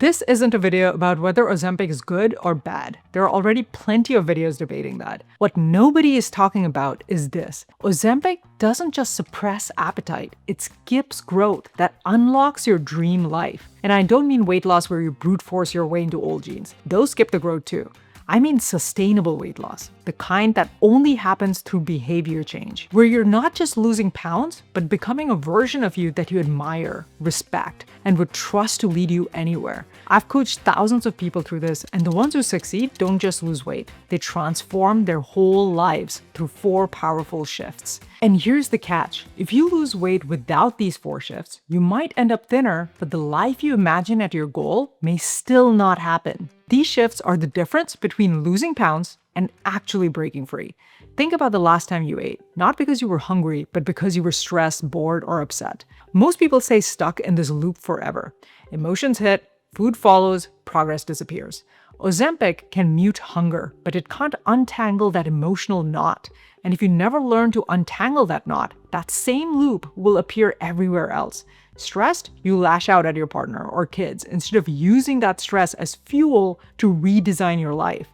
This isn't a video about whether Ozempic is good or bad. There are already plenty of videos debating that. What nobody is talking about is this. Ozempic doesn't just suppress appetite, it skips growth that unlocks your dream life. And I don't mean weight loss where you brute force your way into old jeans. Those skip the growth too. I mean sustainable weight loss, the kind that only happens through behavior change, where you're not just losing pounds, but becoming a version of you that you admire, respect, and would trust to lead you anywhere. I've coached thousands of people through this, and the ones who succeed don't just lose weight, they transform their whole lives through 4 powerful shifts. And here's the catch. If you lose weight without these 4 shifts, you might end up thinner, but the life you imagine at your goal may still not happen. These shifts are the difference between losing pounds and actually breaking free. Think about the last time you ate, not because you were hungry, but because you were stressed, bored, or upset. Most people stay stuck in this loop forever. Emotions hit, food follows, progress disappears. Ozempic can mute hunger, but it can't untangle that emotional knot. And if you never learn to untangle that knot, that same loop will appear everywhere else. Stressed, you lash out at your partner or kids instead of using that stress as fuel to redesign your life.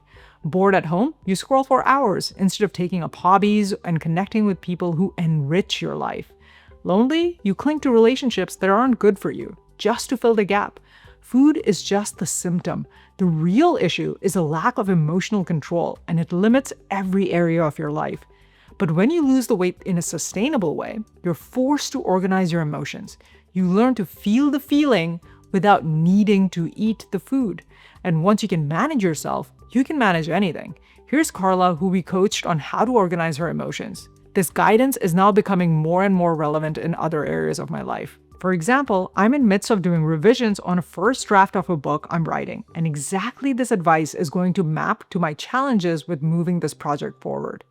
Bored at home, you scroll for hours instead of taking up hobbies and connecting with people who enrich your life. Lonely, you cling to relationships that aren't good for you, just to fill the gap. Food is just the symptom. The real issue is a lack of emotional control, and it limits every area of your life. But when you lose the weight in a sustainable way, you're forced to organize your emotions. You learn to feel the feeling without needing to eat the food. And once you can manage yourself, you can manage anything. Here's Carla, who we coached on how to organize her emotions. This guidance is now becoming more and more relevant in other areas of my life. For example, I'm in midst of doing revisions on a first draft of a book I'm writing, and exactly this advice is going to map to my challenges with moving this project forward.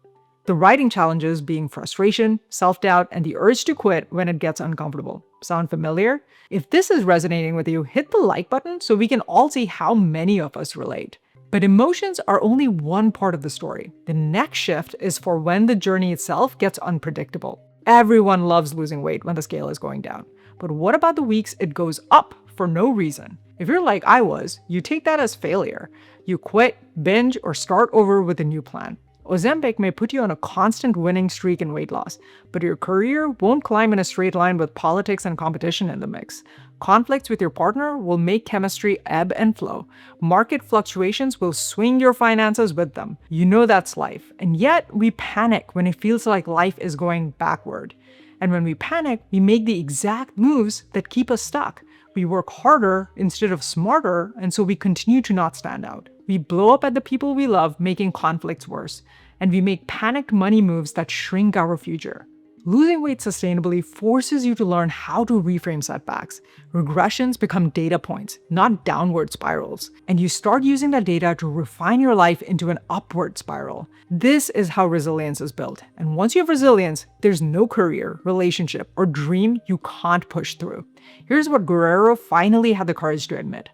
The writing challenges being frustration, self-doubt, and the urge to quit when it gets uncomfortable. Sound familiar? If this is resonating with you, hit the like button so we can all see how many of us relate. But emotions are only one part of the story. The next shift is for when the journey itself gets unpredictable. Everyone loves losing weight when the scale is going down. But what about the weeks it goes up for no reason? If you're like I was, you take that as failure. You quit, binge, or start over with a new plan. Ozempic may put you on a constant winning streak in weight loss, but your career won't climb in a straight line with politics and competition in the mix. Conflicts with your partner will make chemistry ebb and flow. Market fluctuations will swing your finances with them. You know that's life. And yet, we panic when it feels like life is going backward. And when we panic, we make the exact moves that keep us stuck. We work harder instead of smarter, and so we continue to not stand out. We blow up at the people we love, making conflicts worse. And we make panicked money moves that shrink our future. Losing weight sustainably forces you to learn how to reframe setbacks. Regressions become data points, not downward spirals. And you start using that data to refine your life into an upward spiral. This is how resilience is built. And once you have resilience, there's no career, relationship, or dream you can't push through. Here's what Guerrero finally had the courage to admit.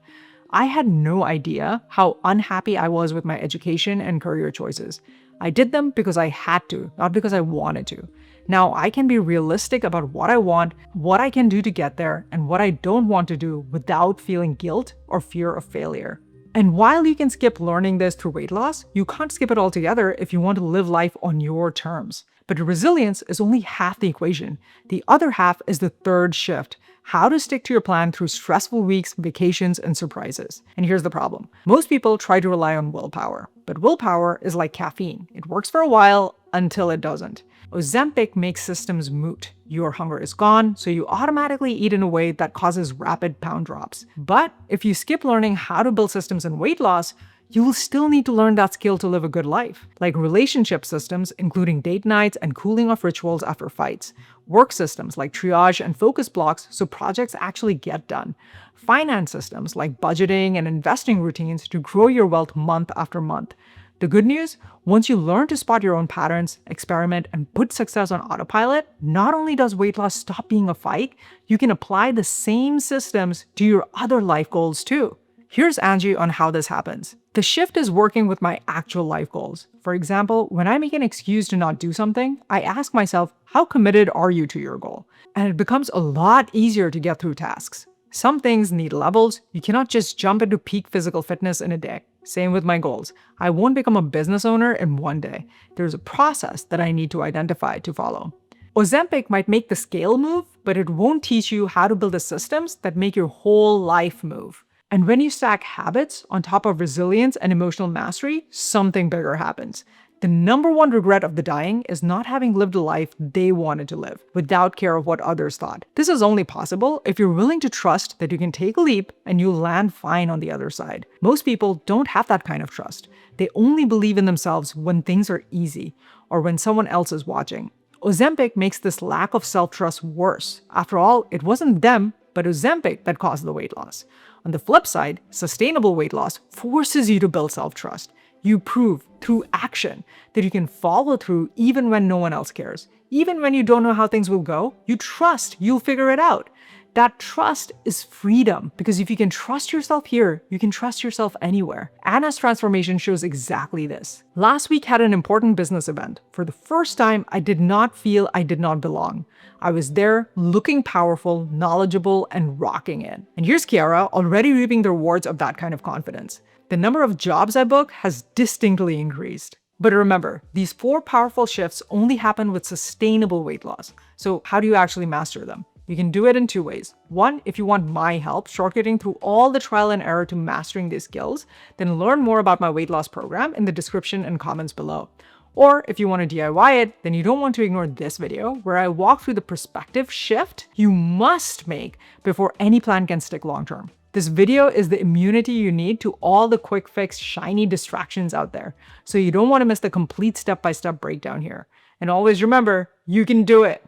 I had no idea how unhappy I was with my education and career choices. I did them because I had to, not because I wanted to. Now I can be realistic about what I want, what I can do to get there, and what I don't want to do without feeling guilt or fear of failure. And while you can skip learning this through weight loss, you can't skip it altogether if you want to live life on your terms. But resilience is only half the equation. The other half is the third shift. How to stick to your plan through stressful weeks, vacations, and surprises. And here's the problem. Most people try to rely on willpower, but willpower is like caffeine. It works for a while until it doesn't. Ozempic makes systems moot. Your hunger is gone, so you automatically eat in a way that causes rapid pound drops. But if you skip learning how to build systems in weight loss, you will still need to learn that skill to live a good life, like relationship systems, including date nights and cooling off rituals after fights, work systems like triage and focus blocks so projects actually get done, finance systems like budgeting and investing routines to grow your wealth month after month. The good news, once you learn to spot your own patterns, experiment, and put success on autopilot, not only does weight loss stop being a fight, you can apply the same systems to your other life goals too. Here's Angie on how this happens. The shift is working with my actual life goals. For example, when I make an excuse to not do something, I ask myself, how committed are you to your goal? And it becomes a lot easier to get through tasks. Some things need levels. You cannot just jump into peak physical fitness in a day. Same with my goals. I won't become a business owner in one day. There's a process that I need to identify to follow. Ozempic might make the scale move, but it won't teach you how to build the systems that make your whole life move. And when you stack habits on top of resilience and emotional mastery, something bigger happens. The number one regret of the dying is not having lived a life they wanted to live, without care of what others thought. This is only possible if you're willing to trust that you can take a leap and you'll land fine on the other side. Most people don't have that kind of trust. They only believe in themselves when things are easy or when someone else is watching. Ozempic makes this lack of self-trust worse. After all, it wasn't them, but Ozempic that caused the weight loss. On the flip side, sustainable weight loss forces you to build self-trust. You prove through action that you can follow through even when no one else cares. Even when you don't know how things will go, you trust you'll figure it out. That trust is freedom, because if you can trust yourself here, you can trust yourself anywhere. Anna's transformation shows exactly this. Last week had an important business event. For the first time, I did not feel I did not belong. I was there looking powerful, knowledgeable, and rocking it. And here's Kiara already reaping the rewards of that kind of confidence. The number of jobs I book has distinctly increased. But remember, these 4 powerful shifts only happen with sustainable weight loss. So how do you actually master them? You can do it in 2 ways. One, if you want my help shortcutting through all the trial and error to mastering these skills, then learn more about my weight loss program in the description and comments below. Or if you want to DIY it, then you don't want to ignore this video where I walk through the perspective shift you must make before any plan can stick long term. This video is the immunity you need to all the quick fix, shiny distractions out there. So you don't want to miss the complete step-by-step breakdown here. And always remember, you can do it.